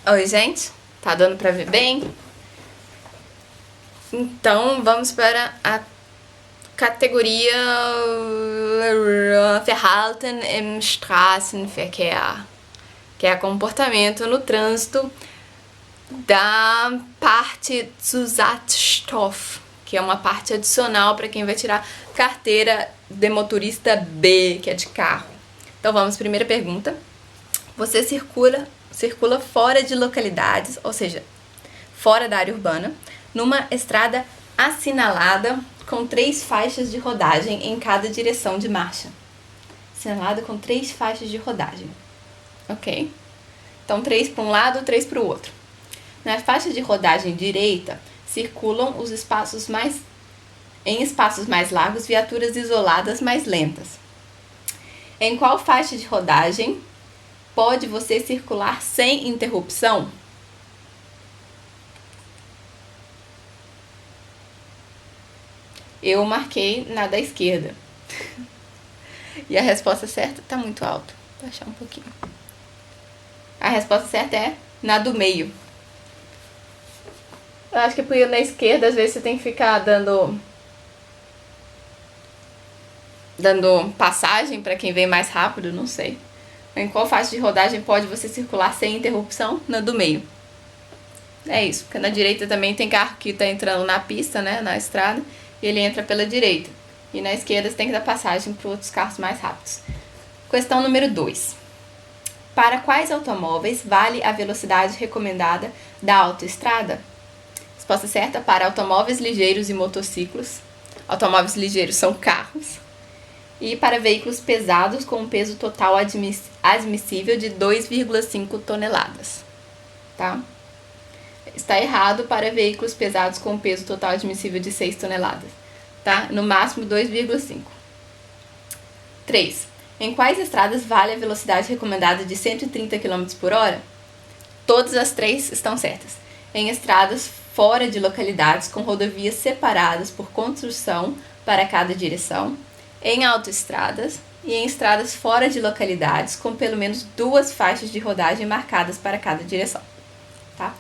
Oi, gente. Tá dando pra ver bem? Então, vamos para a categoria Verhalten im Straßenverkehr, que é comportamento no trânsito da parte Zusatzstoff, que é uma parte adicional para quem vai tirar carteira de motorista B, que é de carro. Então vamos, primeira pergunta. Você circula fora de localidades, ou seja, fora da área urbana, numa estrada assinalada com 3 faixas de rodagem em cada direção de marcha. Assinalada com 3 faixas de rodagem. Ok? Então, 3 para um lado, 3 para o outro. Na faixa de rodagem direita, circulam em espaços mais largos, viaturas isoladas mais lentas. Em qual faixa de rodagem pode você circular sem interrupção? Eu marquei na da esquerda. E a resposta certa tá muito alto. Vou baixar um pouquinho. A resposta certa é na do meio. Eu acho que por ir na esquerda, às vezes você tem que ficar dando passagem para quem vem mais rápido, não sei. Em qual faixa de rodagem pode você circular sem interrupção? Na do meio. É isso, porque na direita também tem carro que tá entrando na pista, né, na estrada, e ele entra pela direita. E na esquerda você tem que dar passagem para outros carros mais rápidos. Questão número 2. Para quais automóveis vale a velocidade recomendada da autoestrada? Resposta certa: para automóveis ligeiros e motociclos. Automóveis ligeiros são carros. E para veículos pesados com um peso total admissível de 2,5 toneladas. Tá? Está errado para veículos pesados com um peso total admissível de 6 toneladas. Tá? No máximo 2,5. 3. Em quais estradas vale a velocidade recomendada de 130 km por hora? Todas as 3 estão certas. Em estradas fora de localidades com rodovias separadas por construção para cada direção, em autoestradas e em estradas fora de localidades com pelo menos 2 faixas de rodagem marcadas para cada direção. Tá?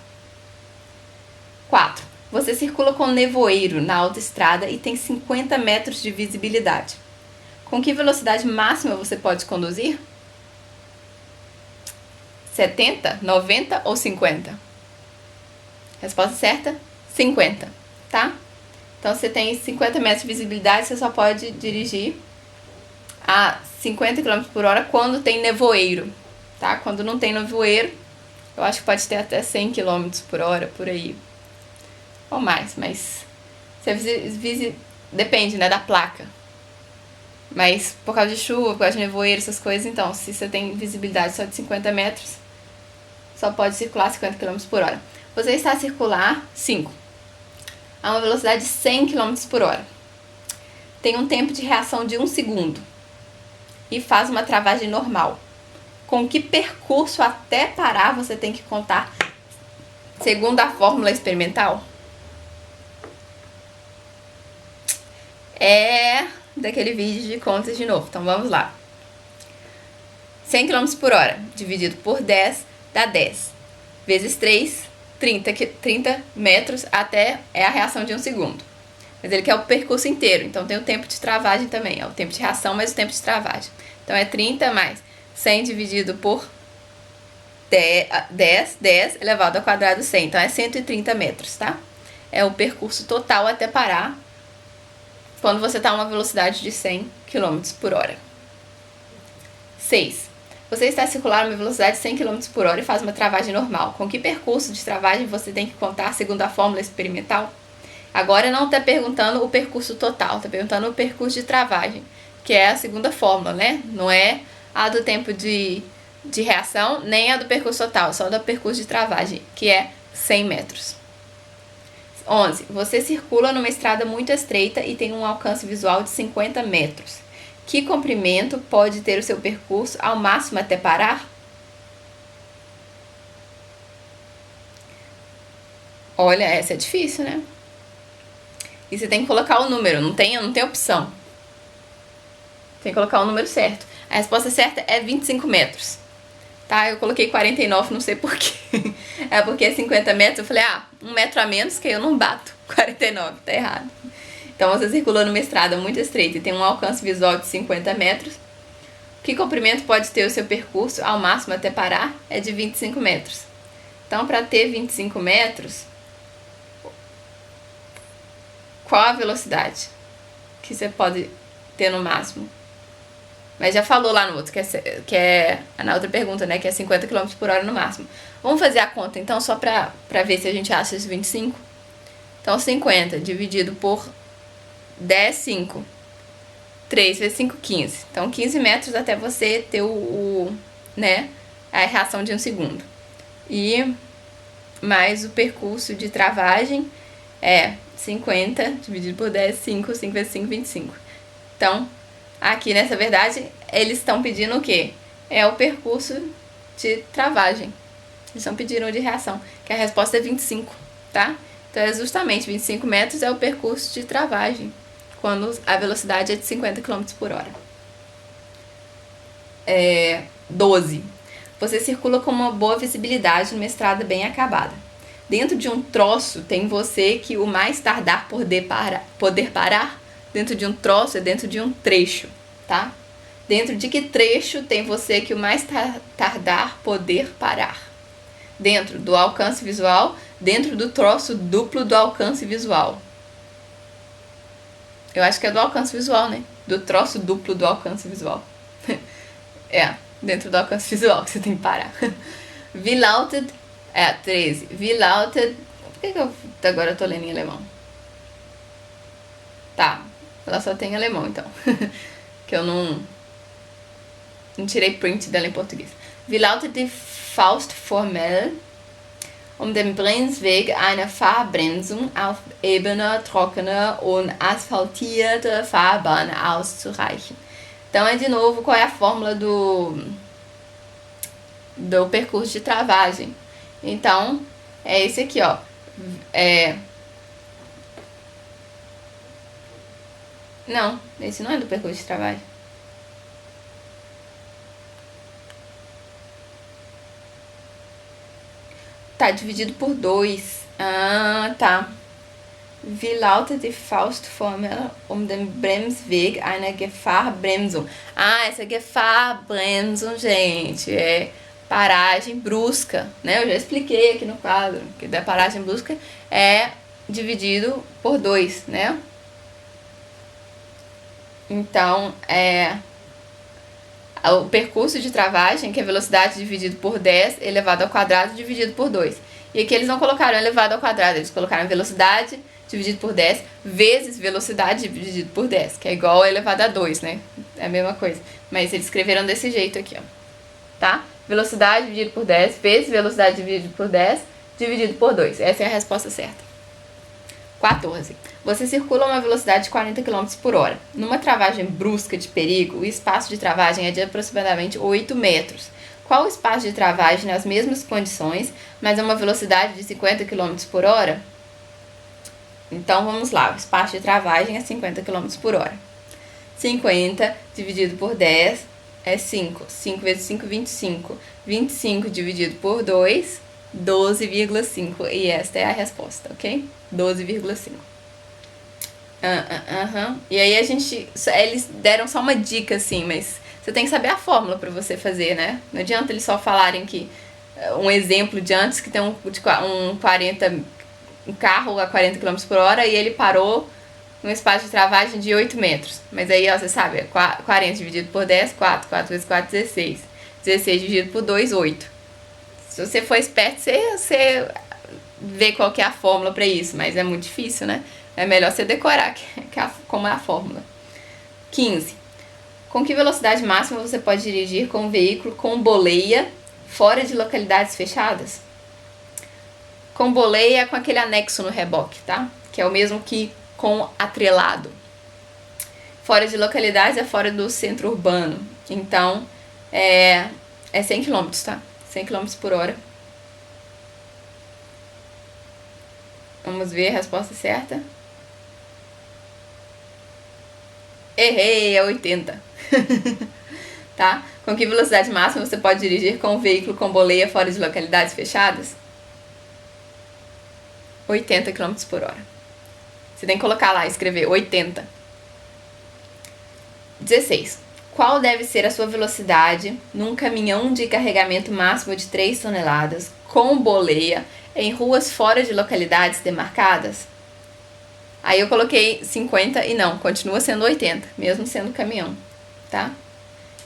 4. Você circula com nevoeiro na autoestrada e tem 50 metros de visibilidade. Com que velocidade máxima você pode conduzir? 70, 90 ou 50? Resposta certa, 50, tá? Então, você tem 50 metros de visibilidade, você só pode dirigir a 50 km por hora quando tem nevoeiro, tá? Quando não tem nevoeiro, eu acho que pode ter até 100 km por hora, por aí. Ou mais, mas depende, né, da placa. Mas por causa de chuva, por causa de nevoeiro, essas coisas, então, se você tem visibilidade só de 50 metros, só pode circular 50 km por hora. Você está a circular 5. A uma velocidade de 100 km por hora. Tem um tempo de reação de 1 segundo. E faz uma travagem normal. Com que percurso até parar você tem que contar segundo a fórmula experimental? É daquele vídeo de contas de novo. Então vamos lá. 100 km por hora dividido por 10 dá 10. Vezes 3, 30 metros até é a reação de 1 segundo. Mas ele quer o percurso inteiro, então tem o tempo de travagem também. É o tempo de reação mais o tempo de travagem. Então é 30 mais 100 dividido por 10 elevado ao quadrado 100. Então é 130 metros, tá? É o percurso total até parar quando você está a uma velocidade de 100 km por hora. 6. Você está a circular a uma velocidade de 100 km por hora e faz uma travagem normal. Com que percurso de travagem você tem que contar segundo a fórmula experimental? Agora não está perguntando o percurso total, está perguntando o percurso de travagem, que é a segunda fórmula, né? Não é a do tempo de reação, nem a do percurso total, só do percurso de travagem, que é 100 metros. 11. Você circula numa estrada muito estreita e tem um alcance visual de 50 metros. Que comprimento pode ter o seu percurso ao máximo até parar? Olha, essa é difícil, né? E você tem que colocar o número, não tem opção. Tem que colocar o número certo. A resposta certa é 25 metros. Tá? Eu coloquei 49, não sei porquê. É porque 50 metros, eu falei, 1 metro a menos que eu não bato. 49, tá errado. Então você circula numa estrada muito estreita e tem um alcance visual de 50 metros. Que comprimento pode ter o seu percurso ao máximo até parar? É de 25 metros. Então, para ter 25 metros, qual a velocidade que você pode ter no máximo? Mas já falou lá no outro, que é na outra pergunta, né? Que é 50 km por hora no máximo. Vamos fazer a conta, então, só pra ver se a gente acha esses 25. Então, 50 dividido por 10, 5. 3 vezes 5, 15. Então, 15 metros até você ter né, a reação de 1 segundo. E mais o percurso de travagem é 50 dividido por 10, 5. 5 vezes 5, 25. Então, aqui nessa verdade, eles estão pedindo o quê? É o percurso de travagem. Eles estão pedindo de reação, que a resposta é 25, tá? Então, é justamente 25 metros é o percurso de travagem, quando a velocidade é de 50 km por hora. 12. Você circula com uma boa visibilidade numa estrada bem acabada. Dentro de um troço tem você que o mais tardar poder parar. Dentro de um troço é dentro de um trecho, tá? Dentro de que trecho tem você que o mais tardar poder parar? Dentro do alcance visual, dentro do troço duplo do alcance visual. Eu acho que é do alcance visual, né? Do troço duplo do alcance visual. Dentro do alcance visual que você tem que parar. Wie lautet... 13. Wie lautet... Por que eu agora tô lendo em alemão? Tá. Ela só tem alemão, então. Que eu não tirei print dela em português. Wie lautet die Faustformel, um den Bremsweg einer Fahrbremsung auf ebener, trockener und asphaltierter Fahrbahn auszureichen? Então, de novo, qual é a fórmula do percurso de travagem? Então, é esse aqui, ó. Não, esse não é do percurso de travagem. Tá dividido por 2. Tá. Wie lautet die Faustformel um den Bremsweg einer Gefahrbremsung? Essa Gefahrbremsung, gente, é paragem brusca, né? Eu já expliquei aqui no quadro que da paragem brusca é dividido por 2, né? Então, o percurso de travagem, que é velocidade dividido por 10 elevado ao quadrado dividido por 2. E aqui eles não colocaram elevado ao quadrado, eles colocaram velocidade dividido por 10 vezes velocidade dividido por 10, que é igual a elevado a 2, né? É a mesma coisa. Mas eles escreveram desse jeito aqui, ó. Tá? Velocidade dividido por 10 vezes velocidade dividido por 10 dividido por 2. Essa é a resposta certa. 14. Você circula a uma velocidade de 40 km por hora. Numa travagem brusca de perigo, o espaço de travagem é de aproximadamente 8 metros. Qual o espaço de travagem nas mesmas condições, mas a uma velocidade de 50 km por hora? Então, vamos lá. O espaço de travagem é 50 km por hora. 50 dividido por 10 é 5. 5 vezes 5, 25. 25 dividido por 2, 12,5. E esta é a resposta, ok? 12,5. E aí eles deram só uma dica assim, mas você tem que saber a fórmula para você fazer, né? Não adianta eles só falarem que um exemplo de antes que tem um carro a 40 km por hora e ele parou num espaço de travagem de 8 metros. Mas aí, ó, você sabe, 40 dividido por 10, 4. 4 vezes 4, 16. 16 dividido por 2, 8. Se você for esperto, você vê qual que é a fórmula para isso, mas é muito difícil, né? É melhor você decorar como é a fórmula. 15. Com que velocidade máxima você pode dirigir com um veículo com boleia fora de localidades fechadas? Com boleia é com aquele anexo no reboque, tá? Que é o mesmo que com atrelado. Fora de localidades é fora do centro urbano. Então, é 100 km, tá? 100 km por hora. Vamos ver a resposta certa. Errei, é 80. Tá? Com que velocidade máxima você pode dirigir com um veículo com boleia fora de localidades fechadas? 80 km por hora. Você tem que colocar lá, escrever 80. 16. Qual deve ser a sua velocidade num caminhão de carregamento máximo de 3 toneladas com boleia em ruas fora de localidades demarcadas? Aí eu coloquei 50 e não, continua sendo 80, mesmo sendo caminhão, tá?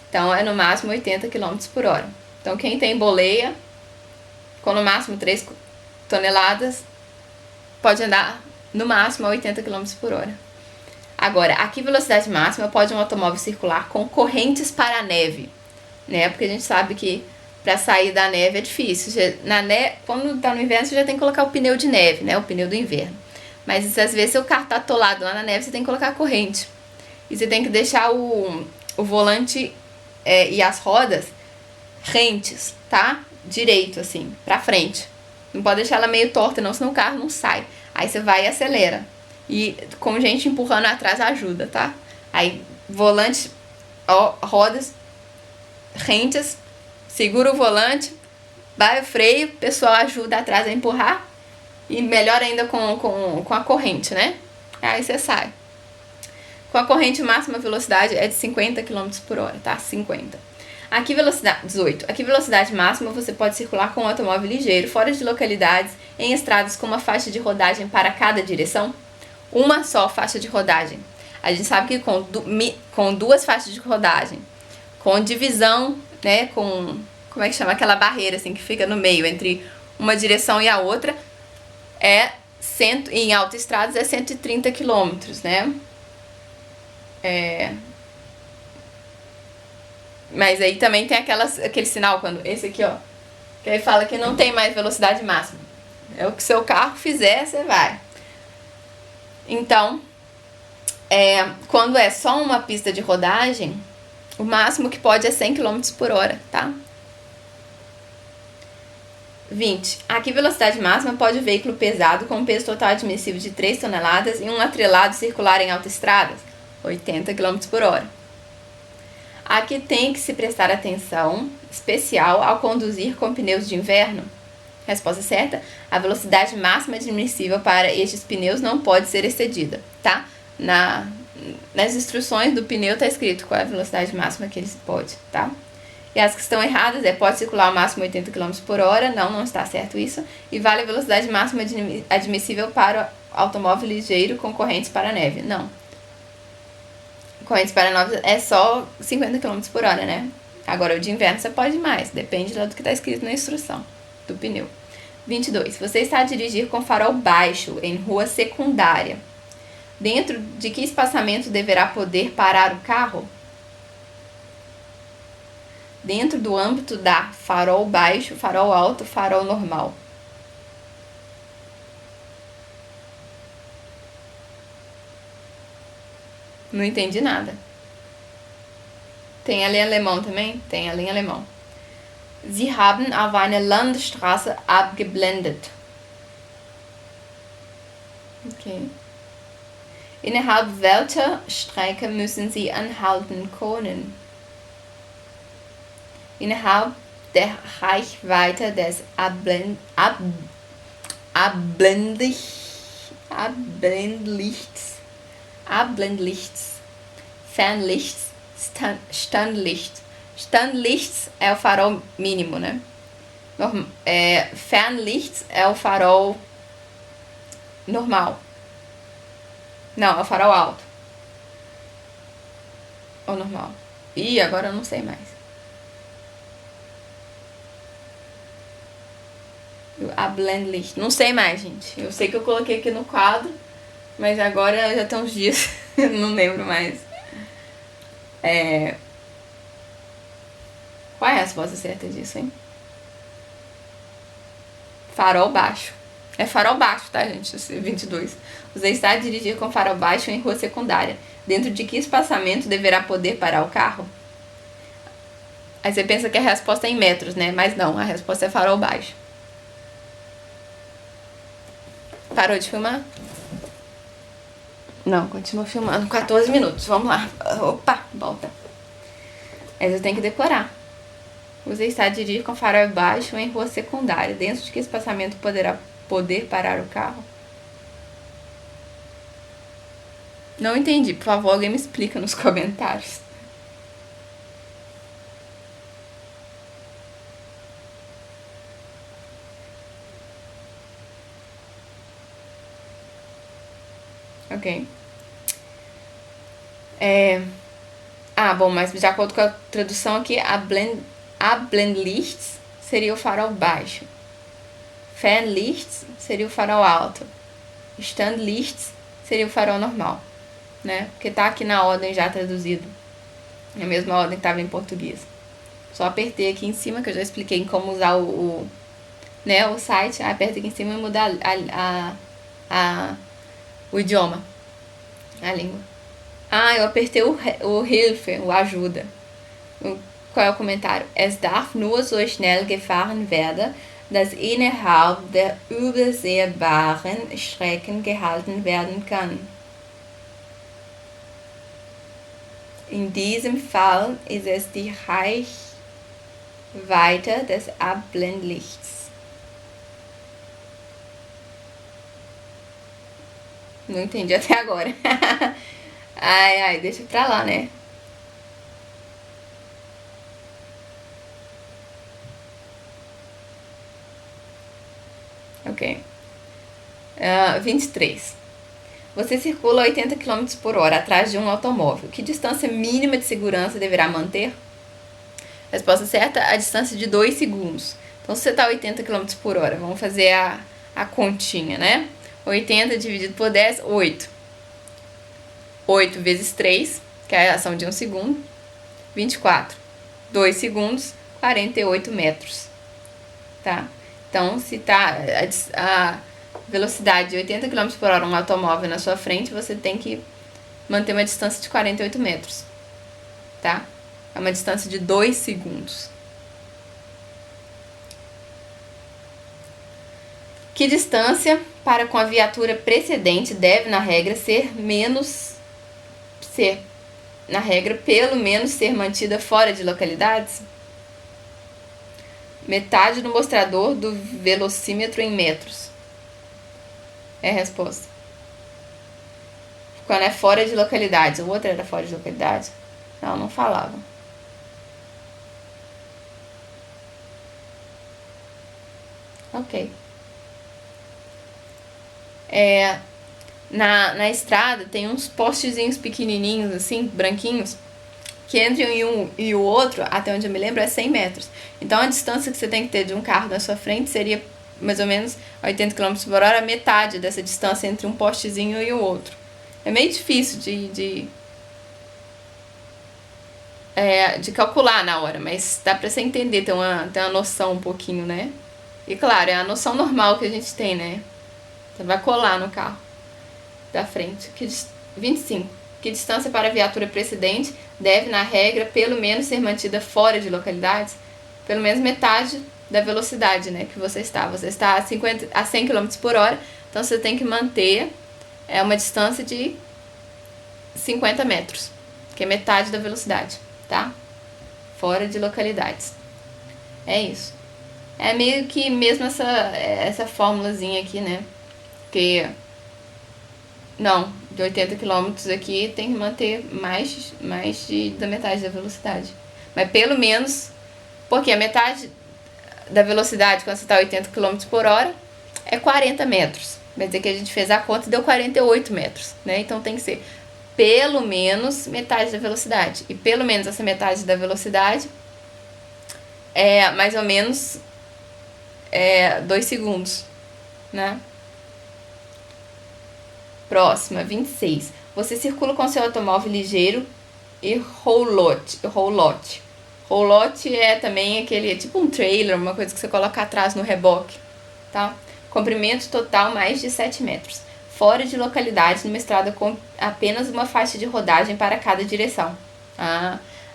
Então é no máximo 80 km por hora. Então quem tem boleia, com no máximo 3 toneladas, pode andar no máximo a 80 km por hora. Agora, a que velocidade máxima pode um automóvel circular com correntes para a neve? Né? Porque a gente sabe que para sair da neve é difícil. Quando tá no inverno, você já tem que colocar o pneu de neve, né? O pneu do inverno. Mas às vezes seu carro tá atolado lá na neve, você tem que colocar a corrente. E você tem que deixar o volante e as rodas rentes, tá? Direito, assim, pra frente. Não pode deixar ela meio torta, não, senão o carro não sai. Aí você vai e acelera. E com gente empurrando atrás ajuda, tá? Aí, volante, rodas rentes, segura o volante, vai o freio, o pessoal ajuda atrás a empurrar. E melhor ainda com a corrente, né? Aí você sai. Com a corrente, máxima velocidade é de 50 km por hora, tá? 50. Aqui velocidade 18. Aqui velocidade máxima você pode circular com um automóvel ligeiro fora de localidades em estradas com uma faixa de rodagem para cada direção. Uma só faixa de rodagem. A gente sabe que com duas faixas de rodagem, com divisão, né? Com como é que chama aquela barreira assim que fica no meio entre uma direção e a outra, em autoestradas é 130 km, né? Mas aí também tem aquele sinal, quando esse aqui, ó, que aí fala que não tem mais velocidade máxima. É o que seu carro fizer, você vai. Então, quando é só uma pista de rodagem, o máximo que pode é 100 km por hora, tá? 20. A que velocidade máxima pode o veículo pesado com um peso total admissível de 3 toneladas e um atrelado circular em autoestradas? 80 km por hora. Aqui tem que se prestar atenção especial ao conduzir com pneus de inverno. Resposta certa: a velocidade máxima admissível para estes pneus não pode ser excedida, tá? Nas instruções do pneu está escrito qual é a velocidade máxima que ele pode, tá? E as que estão erradas pode circular ao máximo 80 km por hora, não está certo isso. E vale a velocidade máxima admissível para automóvel ligeiro com correntes para neve, não. Correntes para neve é só 50 km por hora, né? Agora o de inverno você pode mais, depende do que está escrito na instrução do pneu. 22. Você está a dirigir com farol baixo em rua secundária. Dentro de que espaçamento deverá poder parar o carro? Dentro do âmbito da farol baixo, farol alto, farol normal. Não entendi nada. Tem ali em alemão também? Tem ali em alemão. Sie haben auf eine Landstraße abgeblendet. Okay. Innerhalb welcher Strecke müssen Sie anhalten können? Innerhalb der Reichweite des Abblendlichts, Fernlichts, Standlichts. Standlichts é o farol mínimo, né? Fernlichts é o farol normal. Não, é o farol alto. Ou normal. Ih, agora eu não sei mais. Abblendlicht. Não sei mais, gente. Eu sei que eu coloquei aqui no quadro, mas agora já tem uns dias. Não lembro mais. Qual é a resposta certa disso, hein? Farol baixo. É farol baixo, tá, gente? 22. Você está a dirigir com farol baixo em rua secundária. Dentro de que espaçamento deverá poder parar o carro? Aí você pensa que a resposta é em metros, né? Mas não, a resposta é farol baixo. Parou de filmar? Não, continua filmando. 14 minutos, vamos lá. Opa, volta. Aí você tem que decorar. Você está a dirigir com farol baixo em rua secundária. Dentro de que espaçamento poder parar o carro? Não entendi. Por favor, alguém me explica nos comentários. Ok. Bom, mas de acordo com a tradução aqui, a Blendlichts seria o farol baixo. Fernlichts seria o farol alto. Standlichts seria o farol normal, né? Porque tá aqui na ordem já traduzido. Na mesma ordem que estava em português. Só apertei aqui em cima, que eu já expliquei como usar o site. Aperta aqui em cima e muda o idioma, a língua. Eu apertei o Hilfe, o ajuda. Qual é o comentário? Es darf nur so schnell gefahren werden, dass innerhalb der übersehbaren Strecken gehalten werden kann. In diesem Fall ist es die Reichweite des Abblendlichts. Não entendi até agora. Deixa pra lá, né? Ok. 23. Você circula 80 km por hora atrás de um automóvel. Que distância mínima de segurança deverá manter? Resposta certa, a distância de 2 segundos. Então, se você está a 80 km por hora, vamos fazer a continha, né? 80 dividido por 10, 8. 8 vezes 3, que é a ação de 1 segundo. 24. 2 segundos, 48 metros. Tá? Então, se tá a velocidade de 80 km por hora um automóvel na sua frente, você tem que manter uma distância de 48 metros. Tá? É uma distância de 2 segundos. Que distância para com a viatura precedente deve, na regra, pelo menos ser mantida fora de localidades? Metade do mostrador do velocímetro em metros. É a resposta. Quando é fora de localidades. O outro era fora de localidade? Não falava. Ok. Na estrada tem uns postezinhos pequenininhos, assim, branquinhos, que entre um e o outro, até onde eu me lembro, é 100 metros. Então, a distância que você tem que ter de um carro na sua frente seria mais ou menos 80 km por hora, metade dessa distância entre um postezinho e o outro. É meio difícil de calcular na hora, mas dá pra você entender, ter uma noção um pouquinho, né? E claro, é a noção normal que a gente tem, né? Você vai colar no carro da frente. 25. Que distância para a viatura precedente deve, na regra, pelo menos ser mantida fora de localidades? Pelo menos metade da velocidade, né, que você está. Você está a 100 km por hora, então você tem que manter uma distância de 50 metros, que é metade da velocidade, tá? Fora de localidades. É isso. É meio que mesmo essa formulazinha aqui, né? Porque não, de 80 km aqui tem que manter mais da metade da velocidade. Mas pelo menos, porque a metade da velocidade quando você está a 80 km por hora é 40 metros. Vai dizer que a gente fez a conta e deu 48 metros, né? Então tem que ser pelo menos metade da velocidade. E pelo menos essa metade da velocidade é mais ou menos 2 segundos, né? Próxima, 26. Você circula com seu automóvel ligeiro e roulotte. Roulotte é também aquele, tipo um trailer, uma coisa que você coloca atrás no reboque, tá? Comprimento total mais de 7 metros. Fora de localidade, numa estrada com apenas uma faixa de rodagem para cada direção.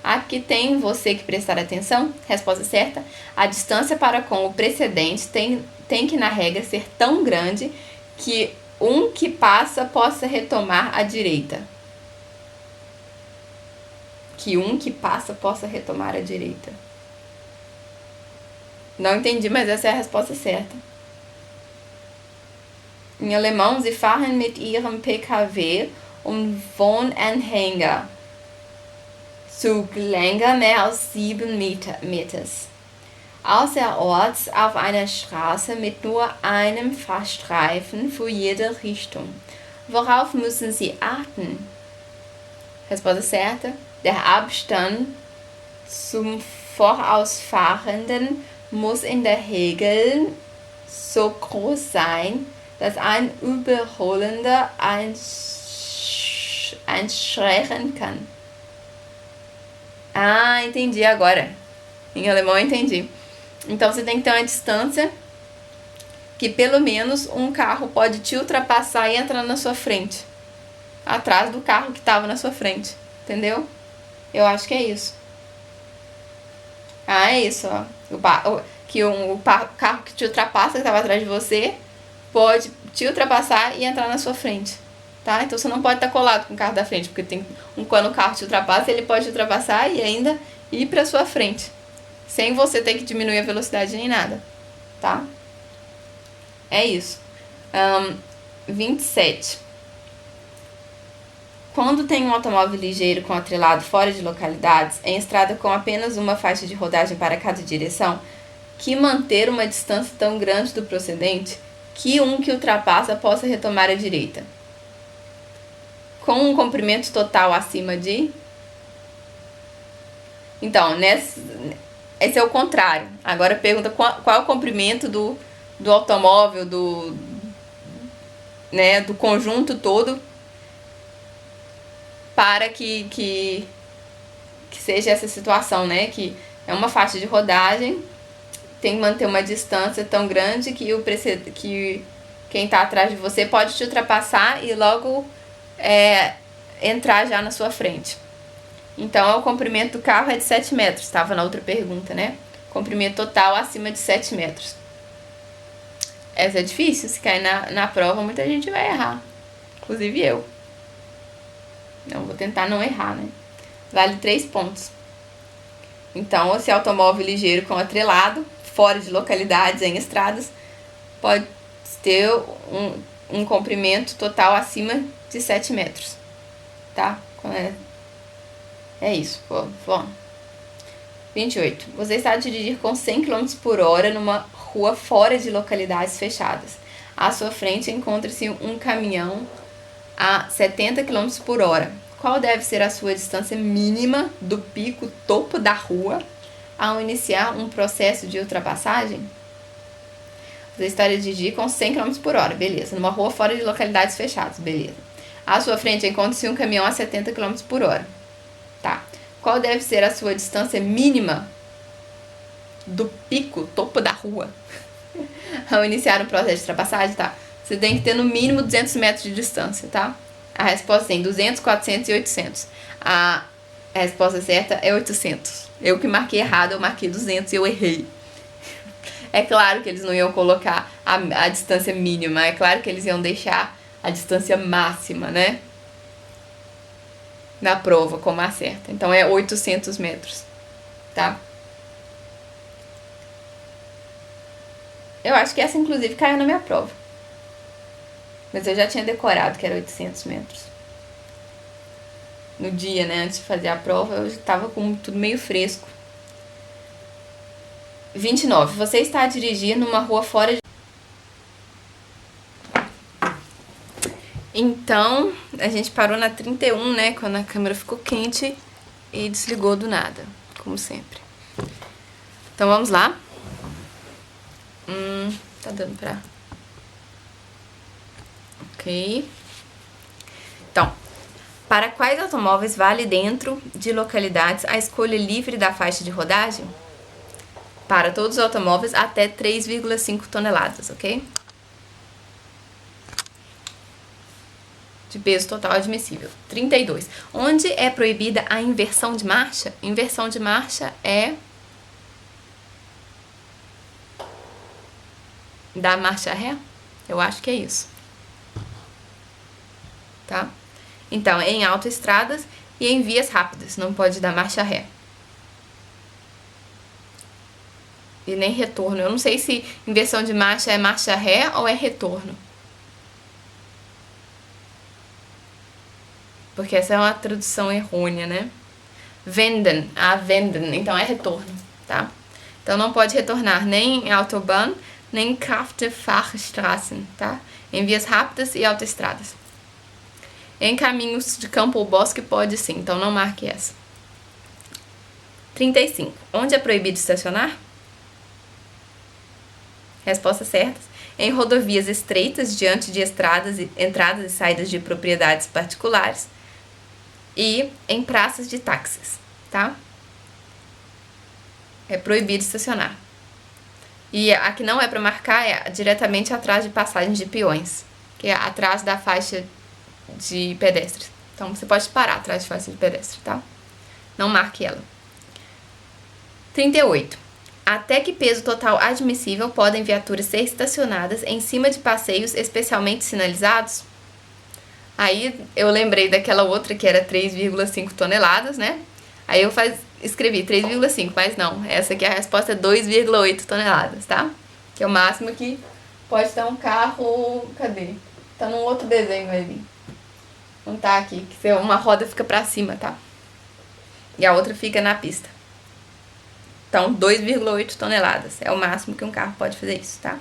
Aqui tem você que prestar atenção. Resposta certa. A distância para com o precedente tem que, na regra, ser tão grande que um que passa possa retomar à direita. Que um que passa possa retomar à direita. Não entendi, mas essa é a resposta certa. Em alemão, sie fahren mit ihrem PKW und Wohnanhänger Zug länger mehr als 7 Meters. Außerorts auf einer Straße mit nur einem Fahrstreifen für jede Richtung. Worauf müssen Sie achten? Resposta certa. Der Abstand zum Vorausfahrenden muss in der Regel so groß sein, dass ein Überholender einschrecken kann. Ah, entendi agora. Em alemão eu entendi. Então você tem que ter uma distância que pelo menos um carro pode te ultrapassar e entrar na sua frente. Atrás do carro que estava na sua frente. Entendeu? Eu acho que é isso. Ah, é isso, ó. O carro que te ultrapassa, que estava atrás de você, pode te ultrapassar e entrar na sua frente. Tá? Então você não pode estar colado com o carro da frente, porque quando o carro te ultrapassa, ele pode te ultrapassar e ainda ir para sua frente, sem você ter que diminuir a velocidade nem nada, tá? É isso. 27. Quando tem um automóvel ligeiro com atrelado fora de localidades, em estrada com apenas uma faixa de rodagem para cada direção, que manter uma distância tão grande do procedente que um que ultrapassa possa retomar a direita. Com um comprimento total acima de... Então, esse é o contrário. Agora pergunta qual é o comprimento do automóvel, do conjunto todo, para que seja essa situação, né? Que é uma faixa de rodagem, tem que manter uma distância tão grande que quem está atrás de você pode te ultrapassar e logo entrar já na sua frente. Então, o comprimento do carro é de 7 metros, estava na outra pergunta, né? Comprimento total acima de 7 metros. Essa é difícil, se cair na prova, muita gente vai errar. Inclusive eu. Não, vou tentar não errar, né? Vale 3 pontos. Então, esse automóvel ligeiro com atrelado, fora de localidades, em estradas, pode ter um comprimento total acima de 7 metros. Tá? É isso. Bom. 28. Você está a dirigir com 100 km por hora numa rua fora de localidades fechadas. À sua frente encontra-se um caminhão a 70 km por hora. Qual deve ser a sua distância mínima do pico topo da rua ao iniciar um processo de ultrapassagem? Você está a dirigir com 100 km por hora, beleza. Numa rua fora de localidades fechadas, beleza. À sua frente encontra-se um caminhão a 70 km por hora. Tá. Qual deve ser a sua distância mínima do pico, topo da rua, ao iniciar um processo de ultrapassagem? Tá. Você tem que ter no mínimo 200 metros de distância, tá? A resposta tem 200, 400 e 800. A resposta certa é 800. Eu que marquei errado, eu marquei 200 e eu errei. É claro que eles não iam colocar a distância mínima, é claro que eles iam deixar a distância máxima, né? Na prova, como a certa. Então é 800 metros, tá? Eu acho que essa, inclusive, caiu na minha prova. Mas eu já tinha decorado que era 800 metros. No dia, né, antes de fazer a prova, eu estava com tudo meio fresco. 29. Você está a dirigir numa rua fora de... Então, a gente parou na 31, né, quando a câmera ficou quente e desligou do nada, como sempre. Então, vamos lá. Tá dando pra... Ok. Então, para quais automóveis vale dentro de localidades a escolha livre da faixa de rodagem? Para todos os automóveis até 3,5 toneladas, ok? De peso total admissível. 32. Onde é proibida a inversão de marcha? Inversão de marcha é da marcha ré? Eu acho que é isso. Tá? Então, em autoestradas e em vias rápidas, não pode dar marcha ré. E nem retorno. Eu não sei se inversão de marcha é marcha ré ou é retorno. porque essa é uma tradução errônea, né? Wenden, wenden, então é retorno, tá? Então não pode retornar nem em Autobahn, nem em Kraftfahrstraßen, tá? Em vias rápidas e autoestradas. Em caminhos de campo ou bosque pode sim, então não marque essa. 35. Onde é proibido estacionar? Respostas certas. Em rodovias estreitas diante de estradas, entradas e saídas de propriedades particulares. E em praças de táxis, tá? É proibido estacionar. E a que não é para marcar é diretamente atrás de passagens de peões, que é atrás da faixa de pedestres. Então você pode parar atrás de faixa de pedestre, tá? Não marque ela. 38. Até que peso total admissível podem viaturas ser estacionadas em cima de passeios especialmente sinalizados? Aí eu lembrei daquela outra que era 3,5 toneladas, né? Aí eu escrevi 3,5, mas não. Essa aqui a resposta é 2,8 toneladas, tá? Que é o máximo que pode estar um carro... Cadê? Tá num outro desenho ali. Não tá aqui, que uma roda fica pra cima, tá? E a outra fica na pista. Então, 2,8 toneladas. É o máximo que um carro pode fazer isso, tá?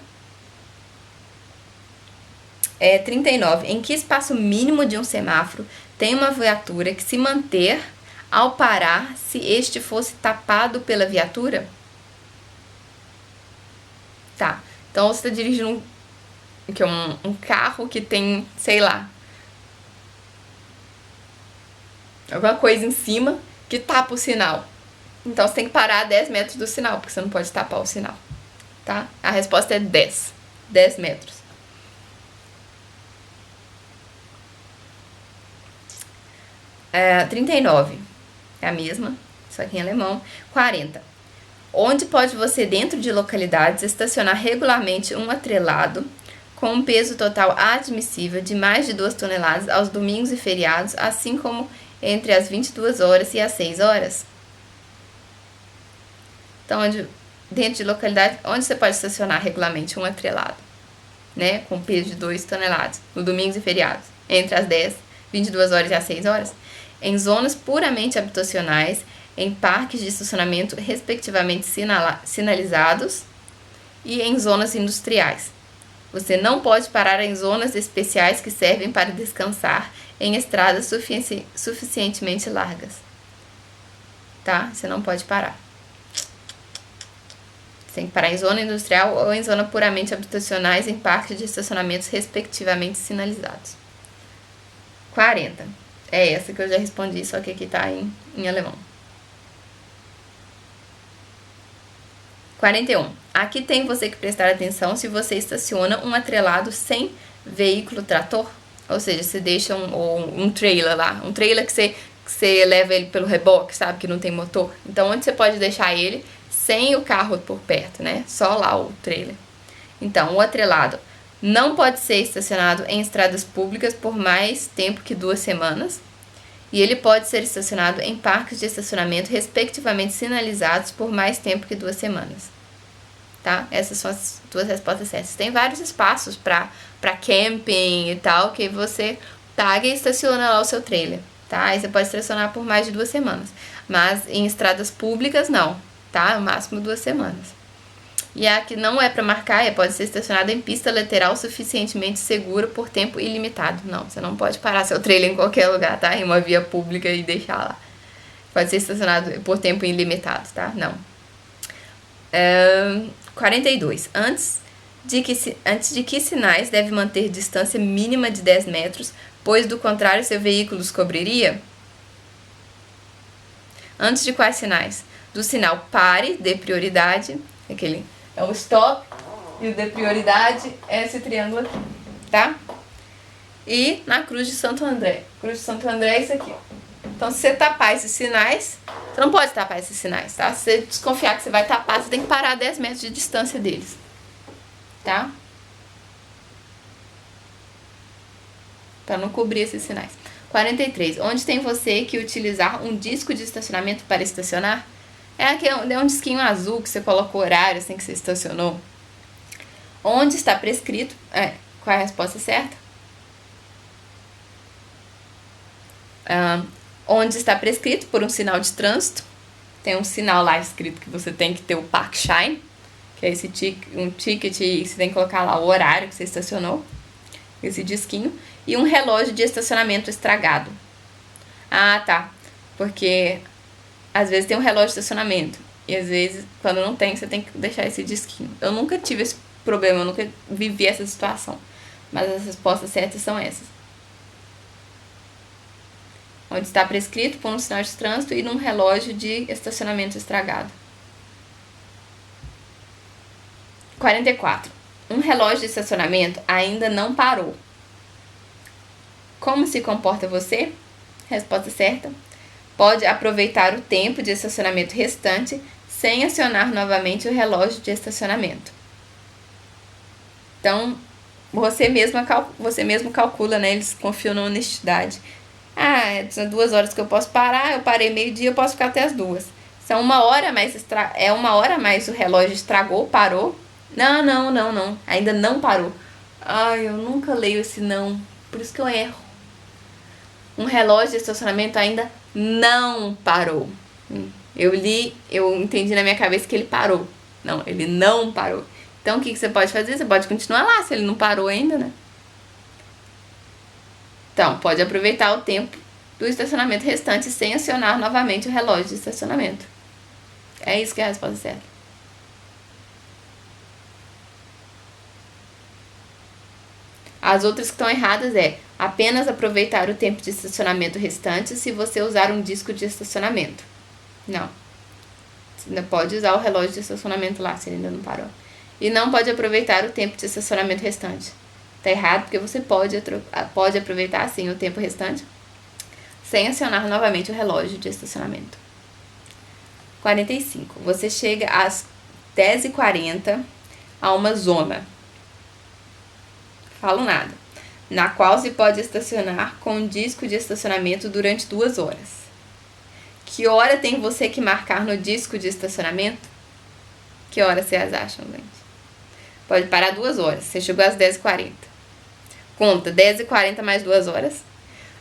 39. Em que espaço mínimo de um semáforo tem uma viatura que se manter ao parar se este fosse tapado pela viatura? Tá. Então, você está dirigindo um carro que tem, sei lá, alguma coisa em cima que tapa o sinal. Então, você tem que parar a 10 metros do sinal, porque você não pode tapar o sinal, tá? A resposta é 10. 10 metros. 39. É a mesma, só que em alemão. 40. Onde pode você, dentro de localidades, estacionar regularmente um atrelado com um peso total admissível de mais de 2 toneladas aos domingos e feriados, assim como entre as 22 horas e as 6 horas? Então, dentro de localidade, onde você pode estacionar regularmente um atrelado, né, com peso de 2 toneladas, no domingos e feriados, entre as 10, 22 horas e as 6 horas? Em zonas puramente habitacionais, em parques de estacionamento respectivamente sinalizados e em zonas industriais. Você não pode parar em zonas especiais que servem para descansar em estradas suficientemente largas. Tá? Você não pode parar. Você tem que parar em zona industrial ou em zona puramente habitacionais em parques de estacionamentos respectivamente sinalizados. 40. É essa que eu já respondi, só que aqui tá em alemão. 41. Aqui tem você que prestar atenção se você estaciona um atrelado sem veículo trator. Ou seja, você deixa um trailer lá. Um trailer que você leva ele pelo reboque, sabe? Que não tem motor. Então, onde você pode deixar ele sem o carro por perto, né? Só lá o trailer. Então, o atrelado não pode ser estacionado em estradas públicas por mais tempo que 2 semanas. E ele pode ser estacionado em parques de estacionamento respectivamente sinalizados por mais tempo que 2 semanas. Tá? Essas são as 2 respostas certas. Tem vários espaços para camping e tal, que você paga e estaciona lá o seu trailer. Tá? Aí você pode estacionar por mais de 2 semanas. Mas em estradas públicas, não. Tá? No máximo 2 semanas. E a que não é para marcar pode ser estacionada em pista lateral suficientemente segura por tempo ilimitado. Não, você não pode parar seu trailer em qualquer lugar, tá? Em uma via pública e deixar lá. Pode ser estacionado por tempo ilimitado, tá? Não. 42. Antes de que sinais deve manter distância mínima de 10 metros, pois do contrário seu veículo os cobriria? Antes de quais sinais? Do sinal pare, dê prioridade, aquele é o stop, e o dê prioridade é esse triângulo aqui, tá? E na Cruz de Santo André. Cruz de Santo André é isso aqui. Então, se você tapar esses sinais, você não pode tapar esses sinais, tá? Se você desconfiar que você vai tapar, você tem que parar a 10 metros de distância deles, tá? Para não cobrir esses sinais. 43. Onde tem você que utilizar um disco de estacionamento para estacionar? É um disquinho azul que você coloca o horário assim que você estacionou. Onde está prescrito... qual é a resposta certa? Onde está prescrito por um sinal de trânsito. Tem um sinal lá escrito que você tem que ter o Park Shine, que é um ticket, e você tem que colocar lá o horário que você estacionou, esse disquinho, e um relógio de estacionamento estragado. Ah, tá, porque às vezes tem um relógio de estacionamento, e às vezes, quando não tem, você tem que deixar esse disquinho. Eu nunca tive esse problema, eu nunca vivi essa situação, mas as respostas certas são essas. Onde está prescrito por um sinal de trânsito e num relógio de estacionamento estragado. 44. Um relógio de estacionamento ainda não parou. Como se comporta você? Resposta certa. Pode aproveitar o tempo de estacionamento restante sem acionar novamente o relógio de estacionamento. Então, você mesmo calcula, né? Eles confiam na honestidade. São 2 horas que eu posso parar, eu parei meio-dia, eu posso ficar até as 2. São 1 hora, mas é 1 hora, mas o relógio estragou, parou. Não. Ainda não parou. Eu nunca leio esse não. Por isso que eu erro. Um relógio de estacionamento ainda não parou. Eu entendi na minha cabeça que ele parou. Não, ele não parou. Então, o que você pode fazer? Você pode continuar lá, se ele não parou ainda, né? Então, pode aproveitar o tempo do estacionamento restante sem acionar novamente o relógio de estacionamento. É isso que é a resposta certa. As outras que estão erradas apenas aproveitar o tempo de estacionamento restante se você usar um disco de estacionamento. Não. Você ainda pode usar o relógio de estacionamento lá, se ele ainda não parou. E não pode aproveitar o tempo de estacionamento restante. Tá errado, porque você pode aproveitar, sim, o tempo restante sem acionar novamente o relógio de estacionamento. 45. Você chega às 10h40 a uma zona, falo nada, na qual se pode estacionar com um disco de estacionamento durante 2 horas. Que hora tem você que marcar no disco de estacionamento? Que hora vocês acham, gente? Pode parar 2 horas. Você chegou às 10h40. Conta 10h40 mais 2 horas.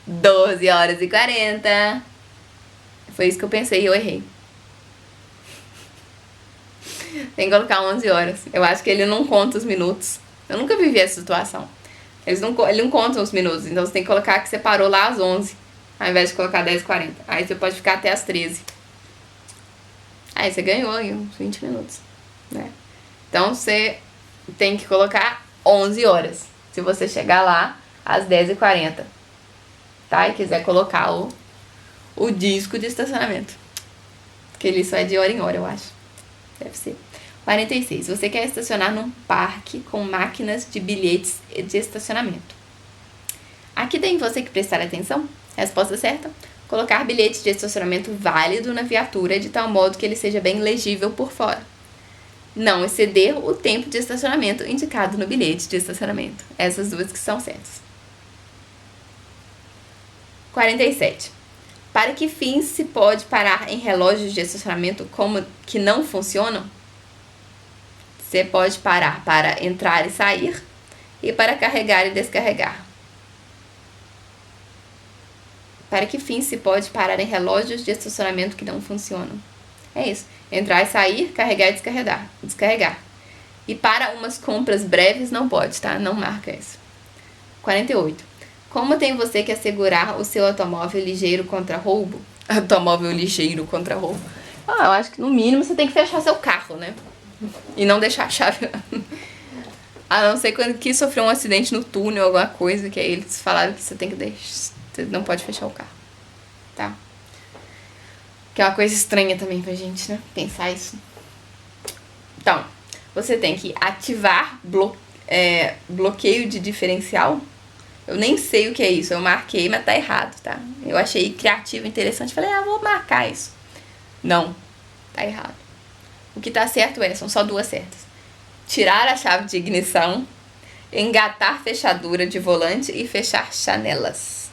12h40. Foi isso que eu pensei e eu errei. Tem que colocar 11 horas. Eu acho que ele não conta os minutos. Eu nunca vivi essa situação. Ele não conta os minutos. Então você tem que colocar que você parou lá às 11, ao invés de colocar 10h40. Aí você pode ficar até às 13. Aí você ganhou aí uns 20 minutos, né? Então você tem que colocar 11 horas. Se você chegar lá às 10h40, tá? E quiser colocar o disco de estacionamento. Porque ele só é de hora em hora, eu acho. Deve ser. 46. Você quer estacionar num parque com máquinas de bilhetes de estacionamento. Aqui tem você que prestar atenção. Resposta certa. Colocar bilhete de estacionamento válido na viatura de tal modo que ele seja bem legível por fora. Não exceder o tempo de estacionamento indicado no bilhete de estacionamento. Essas duas que são certas. 47. Para que fins se pode parar em relógios de estacionamento como que não funcionam? Você pode parar para entrar e sair e para carregar e descarregar. Para que fins se pode parar em relógios de estacionamento que não funcionam? É isso. Entrar e sair, carregar e descarregar. E para umas compras breves não pode, tá? Não marca isso. 48. Como tem você que assegurar o seu automóvel ligeiro contra roubo? Automóvel ligeiro contra roubo. Eu acho que no mínimo você tem que fechar seu carro, né? E não deixar a chave. A não ser quando que sofreu um acidente no túnel, alguma coisa, que aí eles falaram que você tem que deixar. Você não pode fechar o carro. Tá? Que é uma coisa estranha também pra gente, né? Pensar isso. Então, você tem que ativar bloqueio de diferencial. Eu nem sei o que é isso. Eu marquei, mas tá errado, tá? Eu achei criativo, interessante. Falei, vou marcar isso. Não, tá errado. O que tá certo são só 2 certas. Tirar a chave de ignição, engatar fechadura de volante e fechar janelas.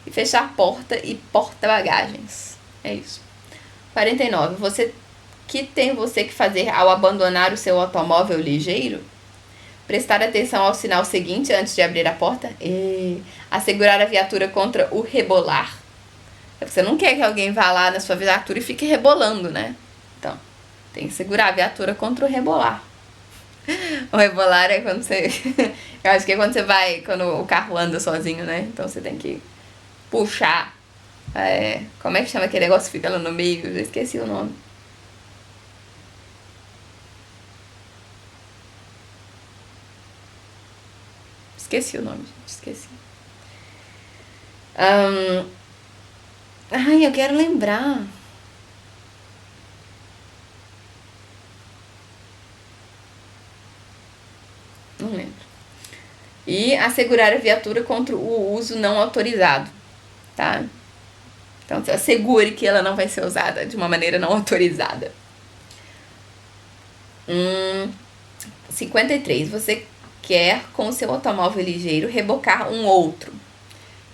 E fechar porta e porta-bagagens. É isso. 49. Você que fazer ao abandonar o seu automóvel ligeiro? Prestar atenção ao sinal seguinte antes de abrir a porta. E assegurar a viatura contra o rebolar. Você não quer que alguém vá lá na sua viatura e fique rebolando, né? Então, tem que segurar a viatura contra o rebolar. O rebolar é quando você... Eu acho que é quando você vai... Quando o carro anda sozinho, né? Então você tem que puxar. Como é que chama aquele negócio que fica lá no meio? Eu já esqueci o nome. Esqueci o nome, gente. Esqueci. Ai, eu quero lembrar. Não lembro. E assegurar a viatura contra o uso não autorizado, tá? Então, assegure que ela não vai ser usada de uma maneira não autorizada. 53. Você quer, com o seu automóvel ligeiro, rebocar um outro.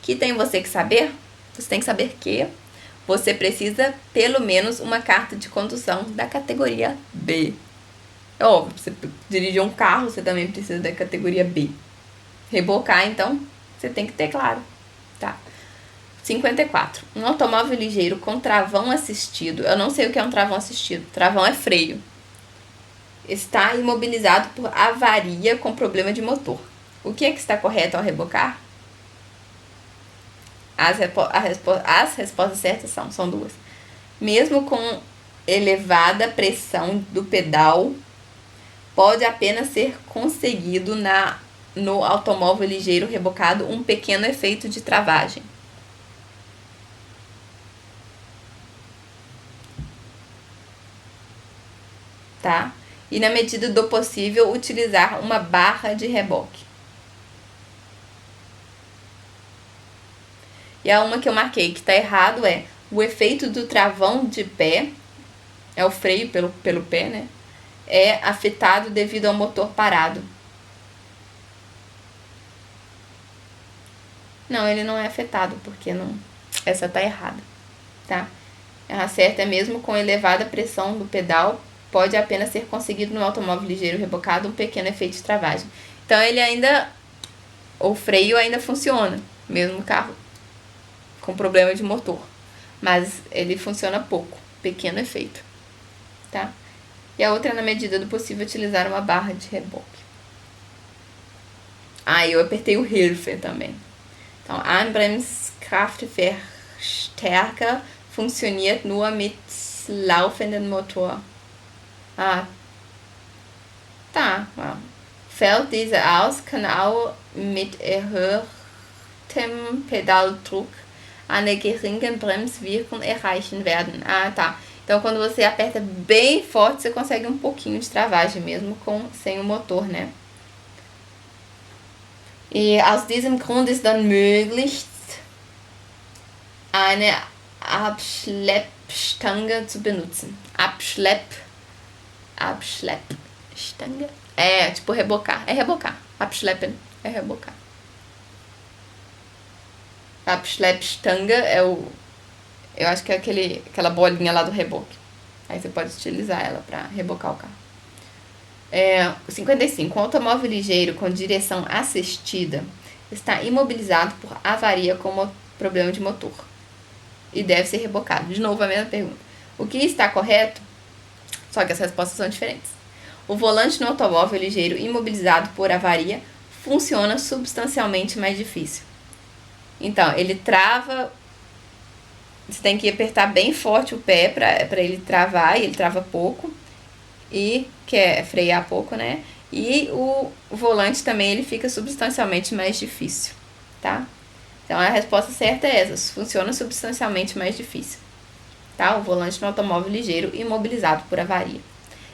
Que tem você que saber? Você tem que saber que você precisa, pelo menos, uma carta de condução da categoria B. É óbvio, você dirigir um carro, você também precisa da categoria B. Rebocar, então, você tem que ter claro, tá? 54. Um automóvel ligeiro com travão assistido. Eu não sei o que é um travão assistido. Travão é freio. Está imobilizado por avaria com problema de motor. O que é que está correto ao rebocar? As respostas certas são duas. Mesmo com elevada pressão do pedal, pode apenas ser conseguido no automóvel ligeiro rebocado um pequeno efeito de travagem. Tá? E na medida do possível, utilizar uma barra de reboque. E a uma que eu marquei que tá errado é o efeito do travão de pé, é o freio pelo pé, né? É afetado devido ao motor parado. Não, ele não é afetado, porque não. Essa tá errada, tá? A certa é mesmo com elevada pressão do pedal, pode apenas ser conseguido no automóvel ligeiro rebocado um pequeno efeito de travagem. Então ele ainda... O freio ainda funciona, mesmo no carro com problema de motor. Mas ele funciona pouco, pequeno efeito, tá? E a outra é, na medida do possível, utilizar uma barra de reboque. Eu apertei o Hilfe também. Então, Anbremskraftverstärker funktioniert nur mit laufendem Motor. Tá. Fällt dieser aus, kann auch mit erhöhtem Pedaldruck eine geringe Bremswirkung erreichen werden. Tá. Então, quando você aperta bem forte, você consegue um pouquinho de travagem mesmo sem o motor, né? E aus diesem Grund ist dann möglich, eine Abschleppstange zu benutzen. Abschleppstange? É, tipo rebocar. É rebocar. Abschleppen é rebocar. Abschleppstange é eu acho que é aquela bolinha lá do reboque. Aí você pode utilizar ela para rebocar o carro. 55. Um automóvel ligeiro com direção assistida está imobilizado por avaria com problema de motor e deve ser rebocado. De novo a mesma pergunta. O que está correto? Só que as respostas são diferentes. O volante no automóvel ligeiro imobilizado por avaria funciona substancialmente mais difícil. Então, ele trava... Você tem que apertar bem forte o pé para ele travar, e ele trava pouco. E quer frear pouco, né? E o volante também ele fica substancialmente mais difícil, tá? Então a resposta certa é essa, funciona substancialmente mais difícil, tá? O volante no automóvel ligeiro imobilizado por avaria.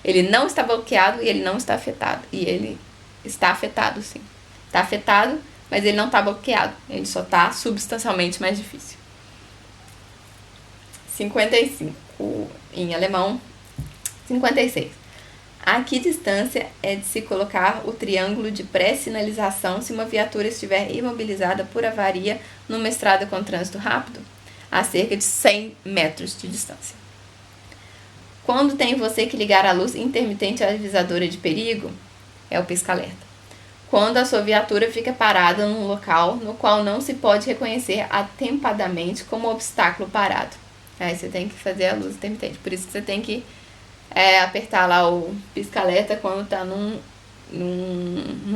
Ele não está bloqueado e ele não está afetado. E ele está afetado, sim. Está afetado, mas ele não está bloqueado. Ele só está substancialmente mais difícil. 55 em alemão. 56. A que distância é de se colocar o triângulo de pré-sinalização se uma viatura estiver imobilizada por avaria numa estrada com trânsito rápido? A cerca de 100 metros de distância. Quando tem você que ligar a luz intermitente avisadora de perigo? É o pisca-alerta. quando a sua viatura fica parada num local no qual não se pode reconhecer atempadamente como obstáculo parado. Aí você tem que fazer a luz intermitente. Por isso que você tem que apertar lá o pisca-alerta quando tá num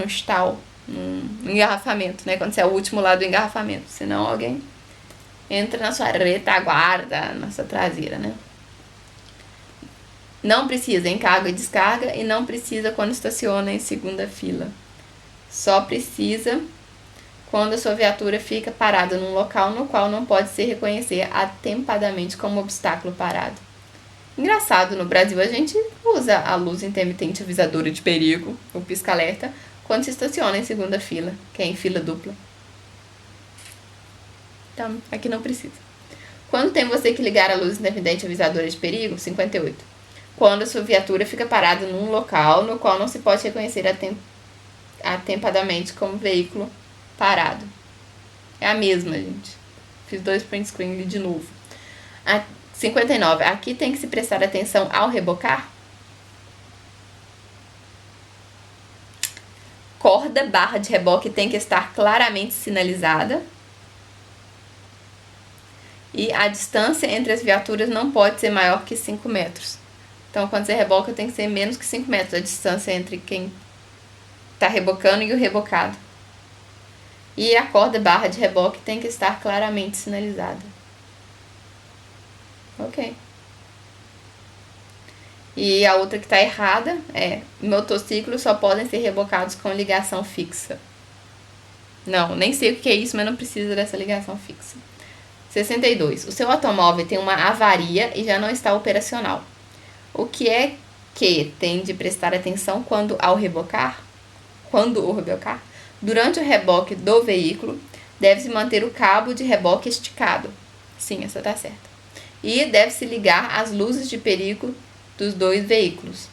stall, num engarrafamento, né? Quando você é o último lá do engarrafamento. Senão alguém entra na sua retaguarda, na sua traseira, né? Não precisa em carga e descarga e não precisa quando estaciona em segunda fila. Só precisa quando a sua viatura fica parada num local no qual não pode se reconhecer atempadamente como obstáculo parado. Engraçado, no Brasil a gente usa a luz intermitente avisadora de perigo, o pisca-alerta, quando se estaciona em segunda fila, que é em fila dupla. Então, aqui não precisa. Quando tem você que ligar a luz intermitente avisadora de perigo? 58. Quando a sua viatura fica parada num local no qual não se pode reconhecer atempadamente como veículo parado. É a mesma, gente. Fiz 2 print screen de novo. 59. Aqui tem que se prestar atenção ao rebocar. Corda barra de reboque tem que estar claramente sinalizada. E a distância entre as viaturas não pode ser maior que 5 metros. Então, quando você reboca, tem que ser menos que 5 metros a distância entre quem está rebocando e o rebocado. E a corda barra de reboque tem que estar claramente sinalizada. Ok. E a outra que está errada é: motociclos só podem ser rebocados com ligação fixa. Não, nem sei o que é isso, mas não precisa dessa ligação fixa. 62. O seu automóvel tem uma avaria e já não está operacional. O que é que tem de prestar atenção quando o rebocar? Durante o reboque do veículo, deve-se manter o cabo de reboque esticado. Sim, essa tá certa. E deve-se ligar as luzes de perigo dos dois veículos.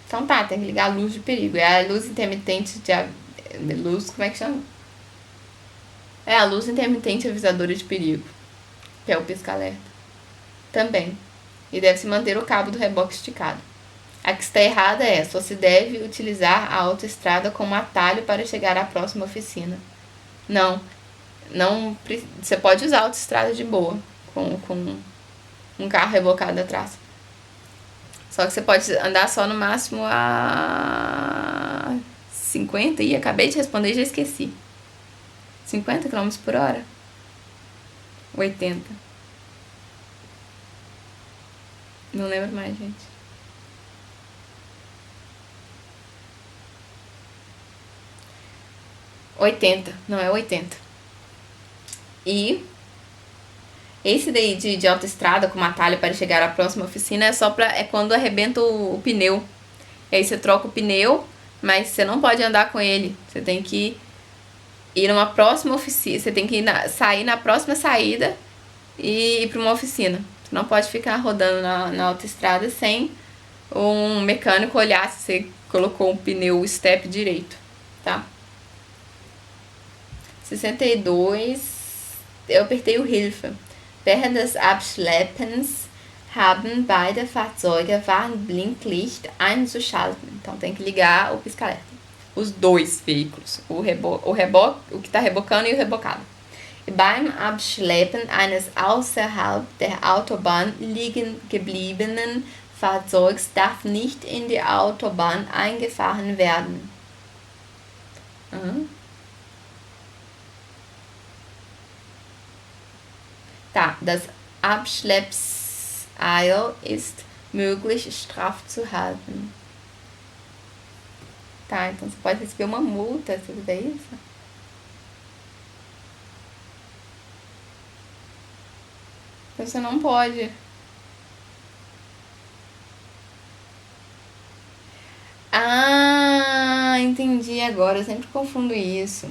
Então tá, tem que ligar a luz de perigo. É a luz intermitente luz, como é que chama? É a luz intermitente avisadora de perigo, que é o pisca-alerta. Também. E deve-se manter o cabo do reboque esticado. A que está errada é: só se deve utilizar a autoestrada como atalho para chegar à próxima oficina. Não, você pode usar a autoestrada de boa, com um carro rebocado atrás. Só que você pode andar só no máximo a 50, e acabei de responder e já esqueci. 50 km por hora? 80. Não lembro mais, gente. 80, não é 80. E esse daí de autoestrada com atalho para chegar à próxima oficina é quando arrebenta o pneu. E aí você troca o pneu, mas você não pode andar com ele. Você tem que ir numa próxima oficina. Você tem que sair na próxima saída e ir para uma oficina. Você não pode ficar rodando na autoestrada sem um mecânico olhar se você colocou um pneu step direito, tá? 62. Eu apertei o Hilfe. Während des Abschleppens haben beide Fahrzeuge Warnblinklicht einzuschalten. Então tem que ligar o pisca-alerta. Os dois veículos, o que está rebocando e o rebocado. Beim Abschleppen eines außerhalb der Autobahn liegen gebliebenen Fahrzeugs darf nicht in die Autobahn eingefahren werden. Tá, das Abschleppseil ist möglich straff zu halten. Tá, então você pode receber uma multa se fizer isso. Então você não pode. Ah, entendi agora. Eu sempre confundo isso.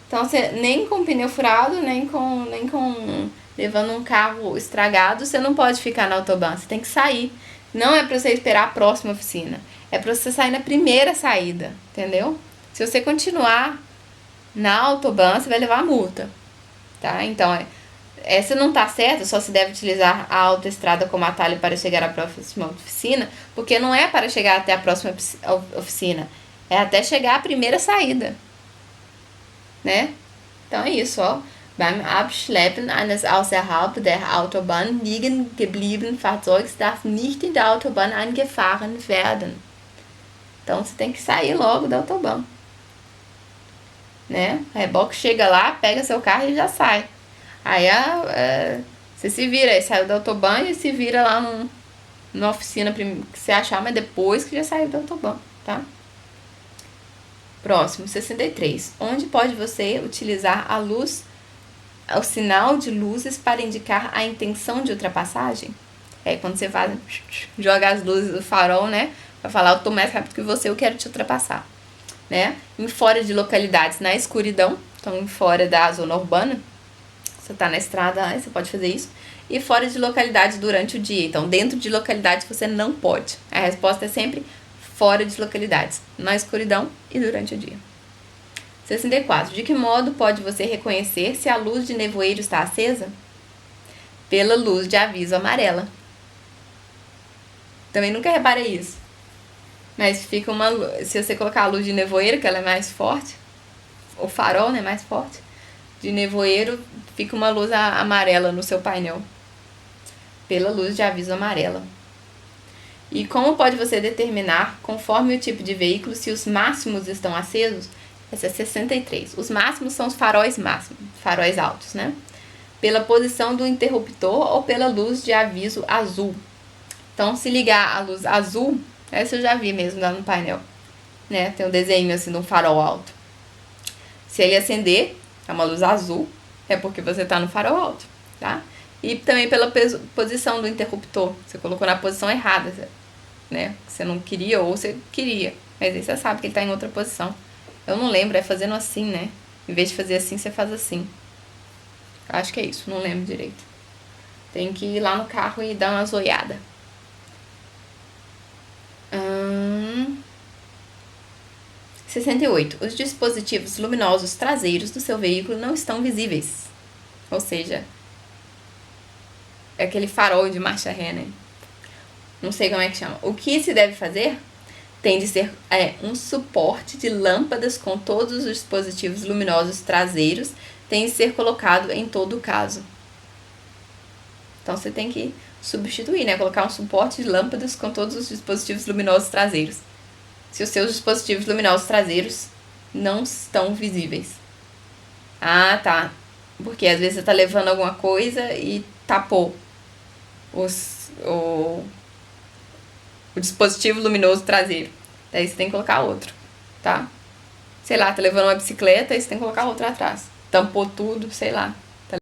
Então você nem com pneu furado, nem com levando um carro estragado, você não pode ficar na autobahn. Você tem que sair. Não é pra você esperar a próxima oficina. É pra você sair na primeira saída, entendeu? Se você continuar na autobahn, você vai levar a multa, tá? Então Essa não está certa, só se deve utilizar a autoestrada como atalho para chegar à próxima oficina, porque não é para chegar até a próxima oficina, é até chegar à primeira saída, né? Então é isso, ó. Beim Abschleppen eines außerhalb der Autobahn liegen gebliebenen Fahrzeugs darf nicht in der Autobahn angefahren werden. Então você tem que sair logo da autobahn, né? O reboque chega lá, pega seu carro e já sai. Aí você se vira, aí saiu da autobahn e se vira lá numa oficina que você achar, mas depois que já saiu da autobahn, tá? Próximo, 63. Onde pode você utilizar a luz, o sinal de luzes para indicar a intenção de ultrapassagem? É quando você faz, joga as luzes do farol, né? Pra falar, eu tô mais rápido que você, eu quero te ultrapassar, né? Em fora de localidades na escuridão, então em fora da zona urbana, você tá na estrada, você pode fazer isso. E fora de localidades durante o dia. Então, dentro de localidades você não pode. A resposta é sempre fora de localidades, na escuridão e durante o dia. 64. De que modo pode você reconhecer se a luz de nevoeiro está acesa? Pela luz de aviso amarela. Também nunca reparei isso. Mas fica se você colocar a luz de nevoeiro, que ela é mais forte, o farol, né, mais forte, de nevoeiro, fica uma luz amarela no seu painel, pela luz de aviso amarela. E como pode você determinar, conforme o tipo de veículo, se os máximos estão acesos? Essa é 63. Os máximos são os faróis máximos, faróis altos, né? Pela posição do interruptor ou pela luz de aviso azul. Então, se ligar a luz azul, essa eu já vi mesmo lá no painel, né? Tem um desenho assim no farol alto. Se ele acender, é uma luz azul, é porque você tá no farol alto, tá? E também pela posição do interruptor. Você colocou na posição errada, né? Você não queria ou você queria. Mas aí você sabe que ele tá em outra posição. Eu não lembro, é fazendo assim, né? Em vez de fazer assim, você faz assim. Acho que é isso, não lembro direito. Tem que ir lá no carro e dar uma zoiada. 68. Os dispositivos luminosos traseiros do seu veículo não estão visíveis. Ou seja, é aquele farol de marcha ré, né? Não sei como é que chama. O que se deve fazer? Tem de ser um suporte de lâmpadas com todos os dispositivos luminosos traseiros, tem de ser colocado em todo caso. Então você tem que substituir, né? Colocar um suporte de lâmpadas com todos os dispositivos luminosos traseiros, se os seus dispositivos luminosos traseiros não estão visíveis. Ah, tá. Porque às vezes você tá levando alguma coisa e tapou o dispositivo luminoso traseiro. Daí você tem que colocar outro, tá? Sei lá, tá levando uma bicicleta e você tem que colocar outra atrás. Tampou tudo, sei lá.